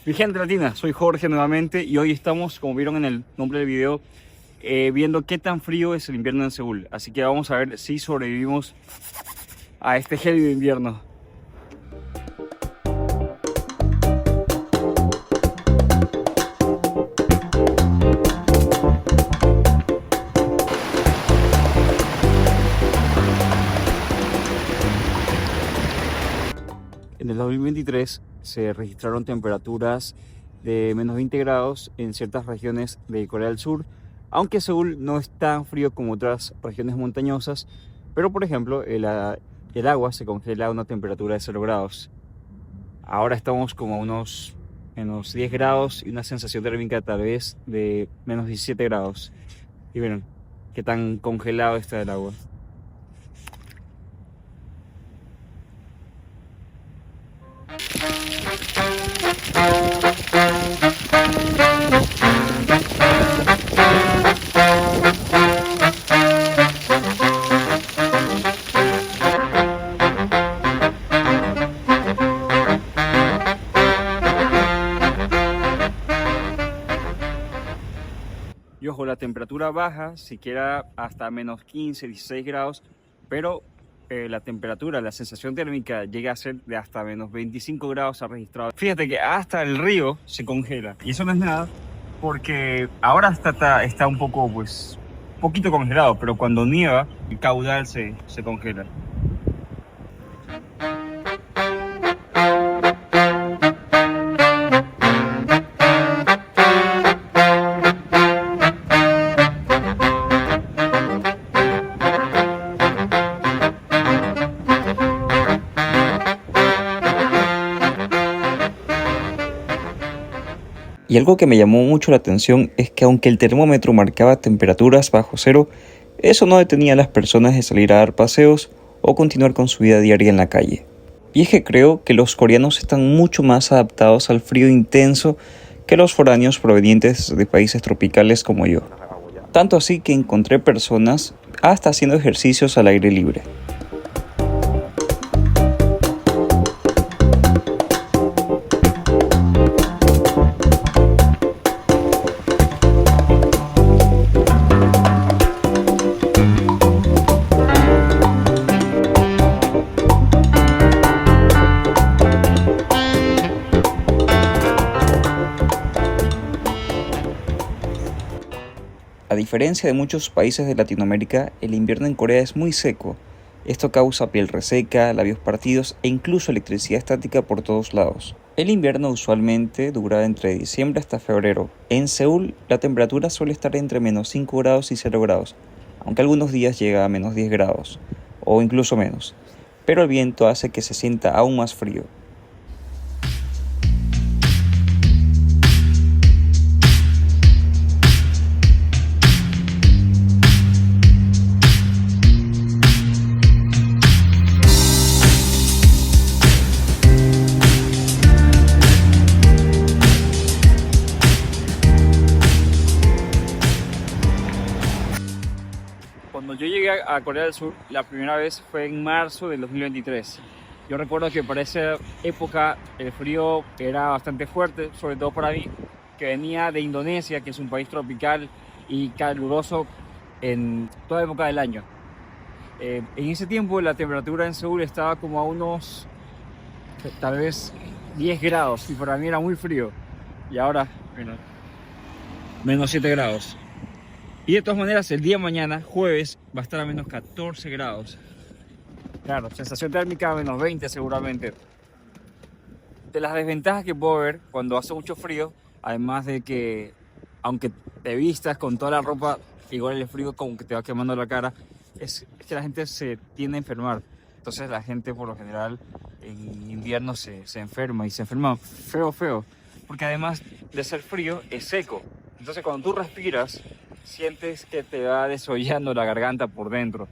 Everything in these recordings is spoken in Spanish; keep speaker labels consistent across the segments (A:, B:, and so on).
A: Mi gente latina, soy Jorge nuevamente y hoy estamos, como vieron en el nombre del video, viendo qué tan frío es el invierno en Seúl. Así que vamos a ver si sobrevivimos a este gélido invierno. En el 2023 se registraron temperaturas de menos 20 grados en ciertas regiones de Corea del Sur, aunque Seúl no es tan frío como otras regiones montañosas, pero por ejemplo el agua se congela a una temperatura de 0 grados. Ahora estamos como a unos menos 10 grados y una sensación térmica tal vez de menos 17 grados. Y miren qué tan congelado está el agua. Y ojo, la temperatura baja siquiera hasta menos 15, 16 grados, pero la temperatura, la sensación térmica llega a ser de hasta menos 25 grados ha registrado. Fíjate que hasta el río se congela y eso no es nada porque ahora está un poco, pues, poquito congelado, pero cuando nieva el caudal se congela.
B: Y algo que me llamó mucho la atención es que aunque el termómetro marcaba temperaturas bajo cero, eso no detenía a las personas de salir a dar paseos o continuar con su vida diaria en la calle. Y es que creo que los coreanos están mucho más adaptados al frío intenso que los foráneos provenientes de países tropicales como yo. Tanto así que encontré personas hasta haciendo ejercicios al aire libre. A diferencia de muchos países de Latinoamérica, el invierno en Corea es muy seco. Esto causa piel reseca, labios partidos e incluso electricidad estática por todos lados. El invierno usualmente dura entre diciembre hasta febrero. En Seúl, la temperatura suele estar entre menos 5 grados y 0 grados, aunque algunos días llega a menos 10 grados, o incluso menos. Pero el viento hace que se sienta aún más frío.
A: Cuando yo llegué a Corea del Sur, la primera vez fue en marzo del 2023. Yo recuerdo que para esa época el frío era bastante fuerte, sobre todo para mí, que venía de Indonesia, que es un país tropical y caluroso en toda época del año. En ese tiempo la temperatura en Seúl estaba como a unos, tal vez, 10 grados y para mí era muy frío. Y ahora, bueno, menos 7 grados. Y de todas maneras, el día de mañana, jueves, va a estar a menos 14 grados. Claro, sensación térmica a menos 20 seguramente. De las desventajas que puedo ver cuando hace mucho frío, además de que aunque te vistas con toda la ropa, igual el frío como que te va quemando la cara, es que la gente se tiende a enfermar. Entonces la gente por lo general en invierno se enferma y se enferma feo. Porque además de ser frío, es seco. Entonces cuando tú respiras, sientes que te va desollando la garganta por dentro.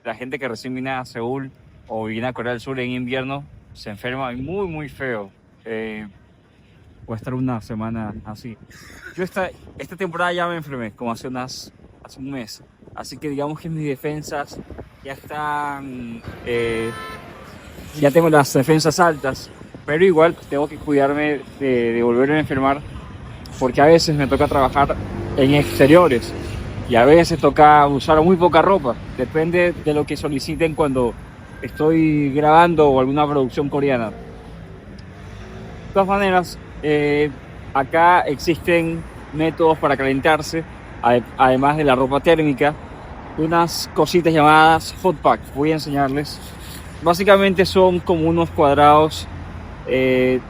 A: La gente que recién viene a Seúl o viene a Corea del Sur en invierno se enferma muy feo. Voy a estar una semana así. Yo esta temporada ya me enfermé, como hace un mes. Así que digamos que mis defensas ya están... ya tengo las defensas altas. pero igual tengo que cuidarme de volverme a enfermar, porque a veces me toca trabajar en exteriores y a veces toca usar muy poca ropa, depende de lo que soliciten cuando estoy grabando o alguna producción coreana. De todas maneras, acá existen métodos para calentarse, además de la ropa térmica, unas cositas llamadas hot packs. Voy a enseñarles. Básicamente son como unos cuadrados que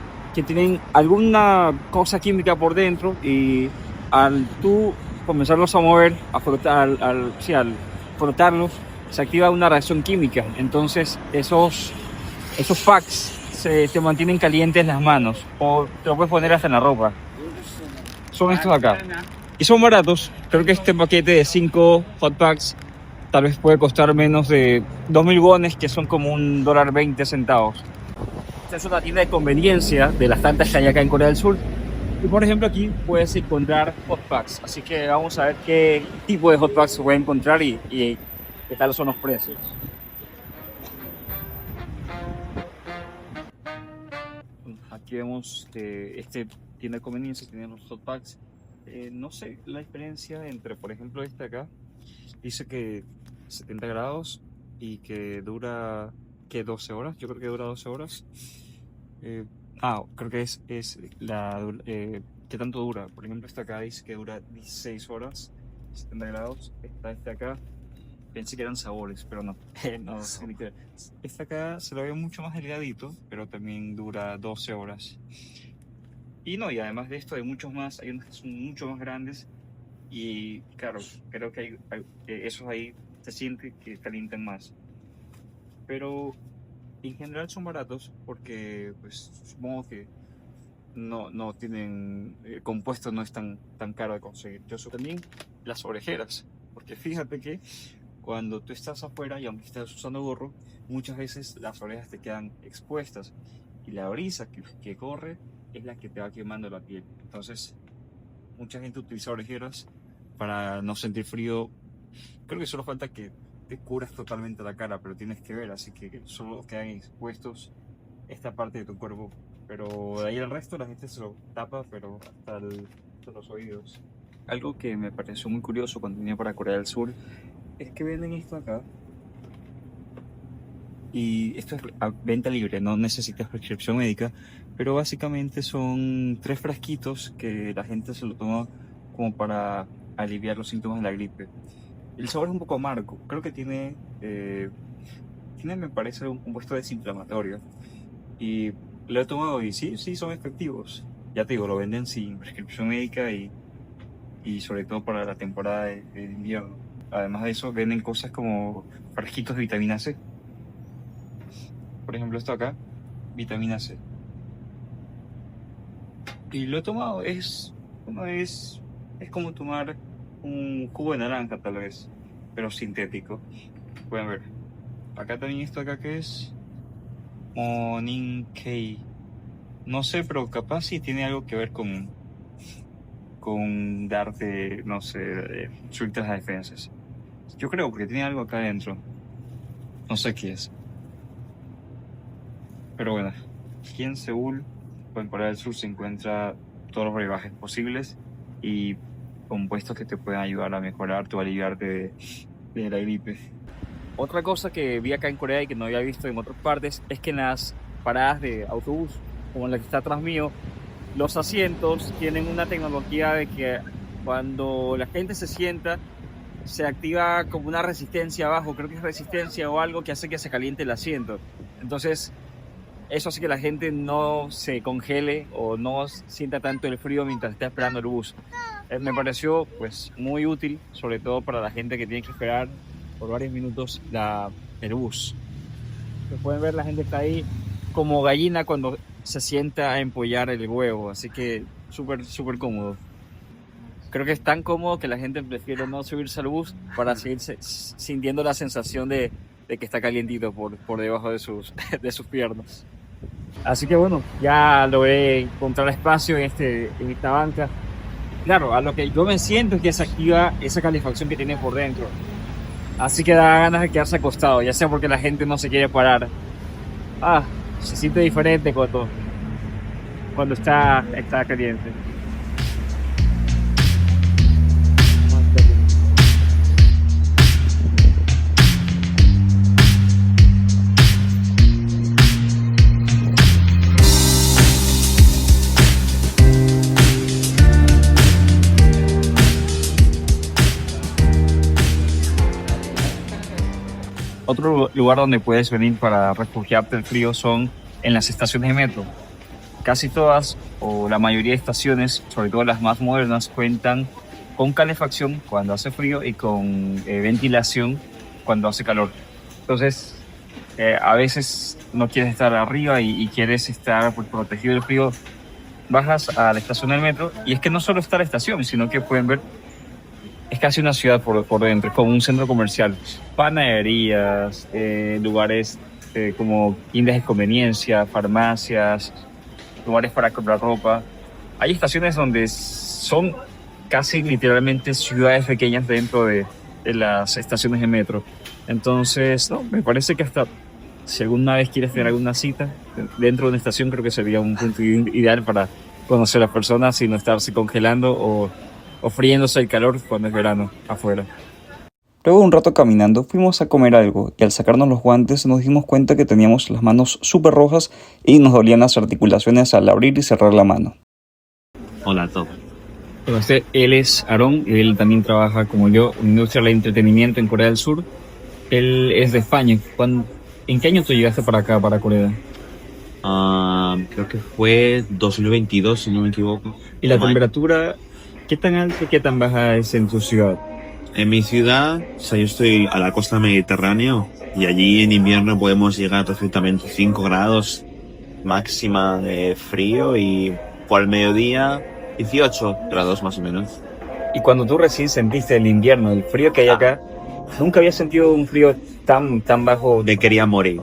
A: tienen alguna cosa química por dentro, y al tú comenzarlos a mover, a frotar, al frotarlos, se activa una reacción química. Entonces esos packs te mantienen calientes las manos, o te lo puedes poner hasta en la ropa. Son estos acá y son baratos. Creo que este paquete de 5 hot packs tal vez puede costar menos de 2.000 wones, que son como $1.20. Esta es una tienda de conveniencia de las tantas que hay acá en Corea del Sur. Y por ejemplo aquí puedes encontrar hot packs. Así que vamos a ver qué tipo de hot packs se puede encontrar y qué tal son los precios. Aquí vemos este tienda de conveniencia, tiene los hot packs. No sé la diferencia entre, por ejemplo, este acá. Dice que 70 grados y que dura, ¿qué? 12 horas. Yo creo que dura 12 horas. Creo que es ¿qué tanto dura? Por ejemplo, este acá dice que dura 16 horas, 70 grados. Está este acá. Pensé que eran sabores, pero no. No, tiene que ver. Este acá se lo ve mucho más delgadito, pero también dura 12 horas. Y además de esto hay muchos más. Hay unos que son mucho más grandes. Y claro, creo que esos ahí se siente que calientan más. Pero en general son baratos porque pues supongo que no tienen, el compuesto no es tan caro de conseguir. Yo soy también las orejeras, porque fíjate que cuando tú estás afuera y aunque estés usando gorro, muchas veces las orejas te quedan expuestas y la brisa que corre es la que te va quemando la piel. Entonces mucha gente utiliza orejeras para no sentir frío. Creo que solo falta que te cubras totalmente la cara, pero tienes que ver, así que solo quedan expuestos esta parte de tu cuerpo. Pero de ahí el resto la gente se lo tapa, pero hasta los oídos. Algo que me pareció muy curioso cuando vine para Corea del Sur es que venden esto acá. Y esto es a venta libre, no necesitas prescripción médica, pero básicamente son 3 frasquitos que la gente se lo toma como para aliviar los síntomas de la gripe. El sabor es un poco amargo, creo que tiene me parece un compuesto desinflamatorio, y lo he tomado y sí son efectivos. Ya te digo, lo venden sin prescripción médica y sobre todo para la temporada de invierno. Además de eso venden cosas como frasquitos de vitamina C. Por ejemplo, esto acá, vitamina C. Y lo he tomado, es como tomar un jugo de naranja tal vez, pero sintético. Pueden ver. Acá también esto acá que es Morning K. No sé, pero capaz sí tiene algo que ver con darte, no sé, subirte las defensas. Yo creo, porque tiene algo acá adentro. No sé qué es. Pero bueno, aquí en Seúl, en Corea del Sur, se encuentra todos los brebajes posibles y compuestos que te pueden ayudar a mejorar o aliviarte de la gripe. Otra cosa que vi acá en Corea y que no había visto en otras partes es que en las paradas de autobús, como en la que está atrás mío, los asientos tienen una tecnología de que cuando la gente se sienta, se activa como una resistencia abajo, creo que es resistencia o algo que hace que se caliente el asiento. Entonces, eso hace que la gente no se congele o no sienta tanto el frío mientras está esperando el bus. Me pareció pues muy útil, sobre todo para la gente que tiene que esperar por varios minutos el bus. Pueden ver, la gente está ahí como gallina cuando se sienta a empollar el huevo, así que súper cómodo. Creo que es tan cómodo que la gente prefiere no subirse al bus para seguir sintiendo la sensación de que está calientito por debajo de sus piernas. Así que bueno, ya logré encontrar espacio en esta banca. Claro, a lo que yo me siento es que se activa esa calefacción que tiene por dentro. Así que da ganas de quedarse acostado, ya sea porque la gente no se quiere parar. Se siente diferente cuando cuando está caliente. Otro lugar donde puedes venir para refugiarte del frío son en las estaciones de metro. Casi todas o la mayoría de estaciones, sobre todo las más modernas, cuentan con calefacción cuando hace frío y con ventilación cuando hace calor. Entonces, a veces no quieres estar arriba y quieres estar pues, protegido del frío, bajas a la estación del metro y es que no solo está la estación, sino que pueden ver, es casi una ciudad por dentro, como un centro comercial, panaderías, lugares como tiendas de conveniencia, farmacias, lugares para comprar ropa. Hay estaciones donde son casi literalmente ciudades pequeñas dentro de las estaciones de metro. Entonces, no, me parece que hasta si alguna vez quieres tener alguna cita dentro de una estación, creo que sería un punto ideal para conocer a las personas y no estarse congelando o friéndose el calor cuando es verano afuera.
B: Luego de un rato caminando, fuimos a comer algo y al sacarnos los guantes nos dimos cuenta que teníamos las manos súper rojas y nos dolían las articulaciones al abrir y cerrar la mano.
C: Hola, Top.
A: Entonces, él es Aarón, él también trabaja como yo en industria del entretenimiento en Corea del Sur. Él es de España. ¿En qué año tú llegaste para acá, para Corea?
C: Creo que fue 2022, si no me equivoco.
A: ¿Y la temperatura, qué tan alta y qué tan baja es en tu ciudad?
C: En mi ciudad, o sea, yo estoy a la costa mediterránea y allí en invierno podemos llegar perfectamente 5 grados máxima de frío y por el mediodía 18 grados más o menos.
A: Y cuando tú recién sentiste el invierno, el frío que hay acá, nunca había sentido un frío tan bajo.
C: Me quería morir.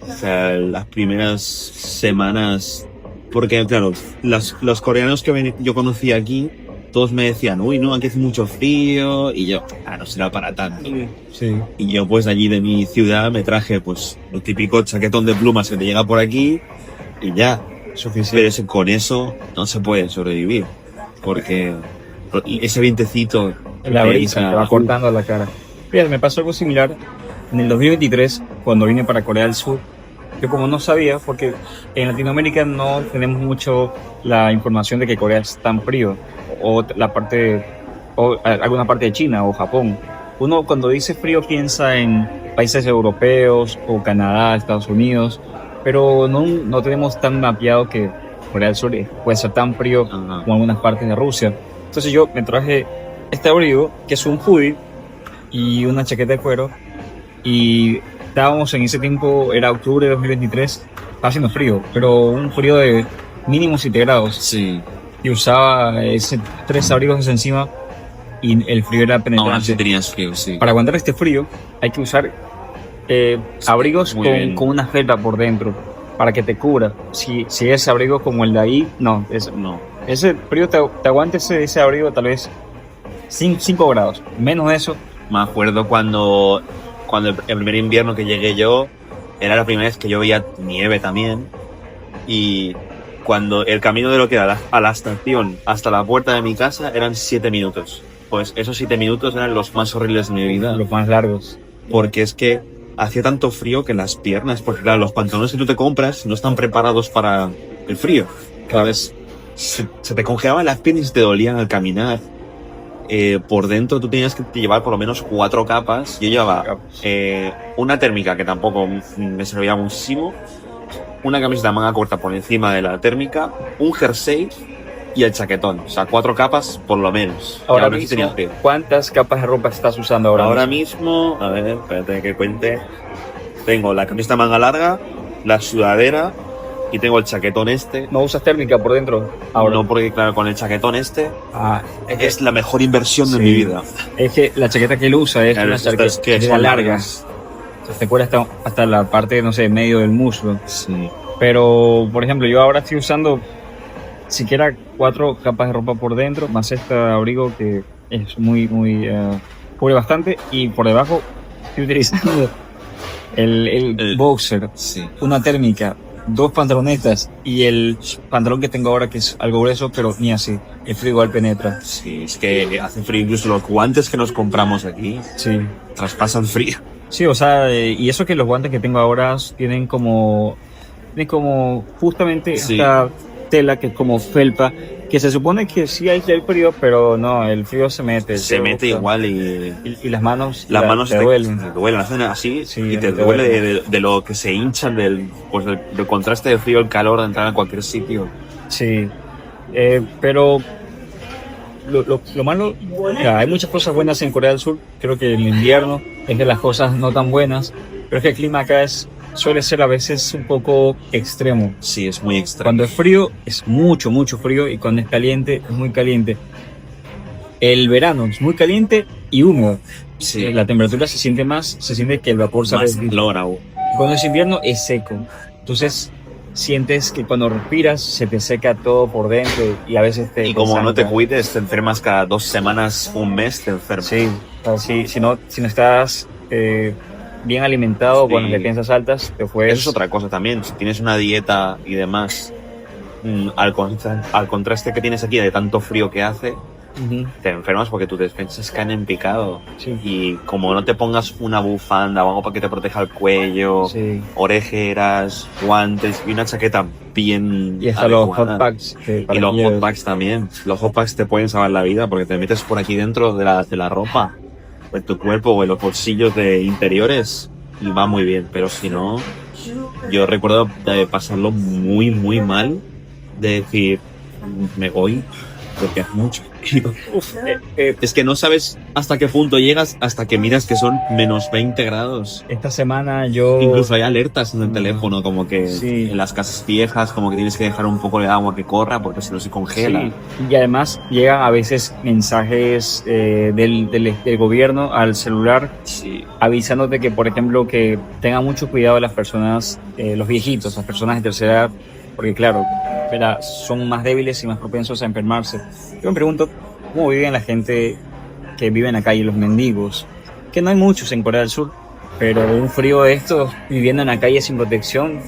C: O sea, las primeras semanas, porque claro, los coreanos que yo conocí aquí, todos me decían, uy, no, aquí hace mucho frío, y yo, no será para tanto.
A: Sí.
C: Y yo pues allí de mi ciudad me traje pues lo típico chaquetón de plumas que te llega por aquí, y ya, suficiente. Pero con eso no se puede sobrevivir, porque ese vientecito,
A: La brisa te va cortando la cara. Fíjate, me pasó algo similar en el 2023, cuando vine para Corea del Sur. Yo como no sabía, porque en Latinoamérica no tenemos mucho la información de que Corea es tan frío, o alguna parte de China o Japón. Uno cuando dice frío piensa en países europeos o Canadá, Estados Unidos, pero no tenemos tan mapeado que Corea del Sur puede ser tan frío como algunas partes de Rusia. Entonces yo me traje este abrigo, que es un hoodie y una chaqueta de cuero, y estábamos en ese tiempo, era octubre de 2023, estaba haciendo frío, pero un frío de mínimo 7 grados.
C: Sí.
A: Y usaba 3 abrigos encima y el frío era penetrante.
C: Ahora sí tenías frío, sí.
A: Para aguantar este frío hay que usar abrigos con una felpa por dentro para que te cubra. Si es abrigo como el de ahí, no. Ese frío te aguanta ese abrigo tal vez 5 grados. Menos de eso.
C: Me acuerdo cuando el primer invierno que llegué yo, era la primera vez que yo veía nieve también. Y cuando el camino de lo que era a la estación hasta la puerta de mi casa eran 7 minutos. Pues esos 7 minutos eran los más horribles de mi vida.
A: Los más largos.
C: Porque es que hacía tanto frío que las piernas, porque claro, los pantalones que tú te compras no están preparados para el frío. Cada vez se te congelaban las piernas y te dolían al caminar. Por dentro tú tenías que llevar por lo menos 4 capas. Yo llevaba una térmica que tampoco me servía muchísimo, una camiseta manga corta por encima de la térmica, un jersey y el chaquetón. O sea, 4 capas por lo menos.
A: Ahora mismo, ¿cuántas capas de ropa estás usando ahora?
C: Ahora mismo, a ver, espérate que cuente. Tengo la camiseta manga larga, la sudadera y tengo el chaquetón este.
A: ¿No usas térmica por dentro ahora?
C: No, porque claro, con el chaquetón este es la mejor inversión de mi vida.
A: Es que la chaqueta que él usa es una chaqueta larga. O sea, te cubre hasta la parte, no sé, medio del muslo.
C: Sí.
A: Pero, por ejemplo, yo ahora estoy usando siquiera 4 capas de ropa por dentro, más este abrigo que es muy cubre bastante, y por debajo estoy utilizando el boxer,
C: sí,
A: una térmica 2 pantalonetas y el pantalón que tengo ahora, que es algo grueso, pero ni así. El frío igual penetra.
C: Sí, es que hace frío, incluso los guantes que nos compramos aquí
A: Sí.
C: traspasan frío.
A: Sí, o sea, y eso que los guantes que tengo ahora tienen como justamente
C: Sí.
A: esta tela que es como felpa, que se supone que sí hay frío, pero no, el frío se mete.
C: Se mete igual
A: Y las manos,
C: las manos
A: te duelen.
C: te duelen, hacen así
A: Sí,
C: y te
A: te
C: duele
A: duelen.
C: de lo que se hinchan del contraste de frío, el calor de entrar a cualquier sitio.
A: Sí, pero lo malo, ya, hay muchas cosas buenas en Corea del Sur. Creo que el invierno es de las cosas no tan buenas, pero es que el clima acá suele ser a veces un poco extremo.
C: Sí, es muy extraño.
A: Cuando es frío es mucho, mucho frío, y cuando es caliente es muy caliente. El verano es muy caliente y húmedo.
C: Sí,
A: La temperatura se siente que el vapor sale.
C: más calor aún.
A: Cuando es invierno es seco. Entonces sientes que cuando respiras se te seca todo por dentro y a veces te...
C: Y como no te
A: sangra.
C: cuides, te enfermas cada 2 semanas, un mes te enfermas.
A: Sí, o sea, si no estás bien alimentado,
C: Sí.
A: con las defensas altas, te puedes...
C: Eso es otra cosa también. Si tienes una dieta y demás, al contraste que tienes aquí de tanto frío que hace,
A: Ujú,
C: te enfermas porque tus defensas caen en picado.
A: sí,
C: Y como no te pongas una bufanda o algo para que te proteja el cuello,
A: sí.
C: orejeras, guantes y una chaqueta bien
A: Y hasta los
C: adecuada.
A: hot packs.
C: Y los hot packs también. Los hot packs te pueden salvar la vida porque te metes por aquí dentro de la ropa, o en tu cuerpo o en los bolsillos de interiores y va muy bien. Pero si no, yo recuerdo de pasarlo muy, muy mal, de decir, me voy porque hace mucho frío. Es que no sabes hasta qué punto llegas hasta que miras que son menos 20 grados.
A: Esta semana yo...
C: Incluso hay alertas en el teléfono, como que
A: Sí.
C: en las casas viejas, como que tienes que dejar un poco de agua que corra porque si no se congela.
A: Sí, y además llegan a veces mensajes del gobierno al celular
C: Sí.
A: avisándote que, por ejemplo, que tengan mucho cuidado las personas, los viejitos, las personas de tercera edad, porque claro, verá, son más débiles y más propensos a enfermarse. Yo me pregunto, ¿cómo viven la gente que vive en la calle, los mendigos? Que no hay muchos en Corea del Sur, pero un frío de estos, viviendo en la calle sin protección,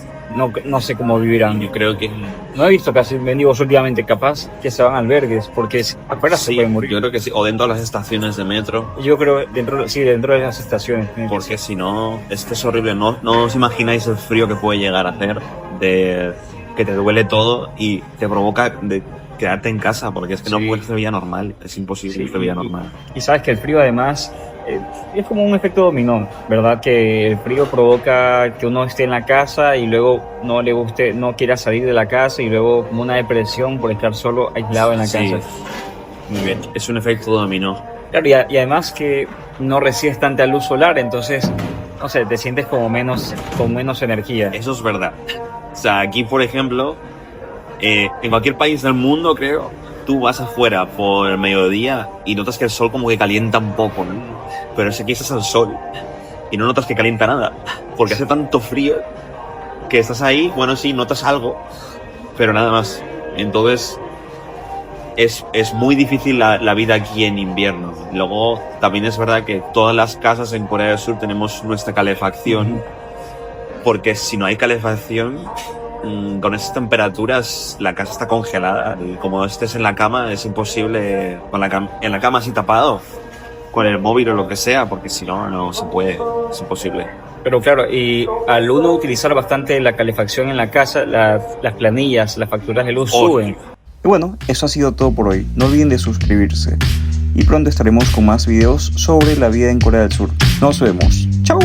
A: no sé cómo vivirán.
C: Yo creo que
A: No he visto casi mendigos últimamente, capaz que se van a albergues, porque afuera se
C: sí,
A: pueden morir.
C: yo creo que sí, o dentro de las estaciones de metro,
A: Yo creo dentro de las estaciones. tiene que
C: porque si no, es que es horrible. No os imagináis el frío que puede llegar a hacer, de que te duele todo y te provoca de quedarte en casa, porque es que no
A: Sí.
C: puedes hacer vida normal, es imposible
A: Sí,
C: hacer vida normal.
A: Y sabes que el frío además es como un efecto dominó, ¿verdad? Que el frío provoca que uno esté en la casa y luego no le guste, no quiera salir de la casa, y luego como una depresión por estar solo, aislado en la
C: Sí.
A: casa.
C: Muy bien, es un efecto dominó.
A: Claro, y además que no recibes tanta luz solar, entonces, no sé, te sientes con menos energía.
C: Eso es verdad. O sea, aquí, por ejemplo, en cualquier país del mundo, creo, tú vas afuera por el mediodía y notas que el sol como que calienta un poco, ¿no? Pero si aquí estás al sol y no notas que calienta nada, porque hace tanto frío que estás ahí, bueno, sí, notas algo, pero nada más. Entonces, es muy difícil la vida aquí en invierno. Luego, también es verdad que todas las casas en Corea del Sur tenemos nuestra calefacción, porque si no hay calefacción, con esas temperaturas la casa está congelada. Y como estés en la cama, es imposible en la cama así tapado, con el móvil o lo que sea, porque si no, no se puede, es imposible.
A: Pero claro, y al uno utilizar bastante la calefacción en la casa, las planillas, las facturas de luz suben.
B: Y bueno, eso ha sido todo por hoy. No olviden de suscribirse. Y pronto estaremos con más videos sobre la vida en Corea del Sur. Nos vemos. ¡Chao!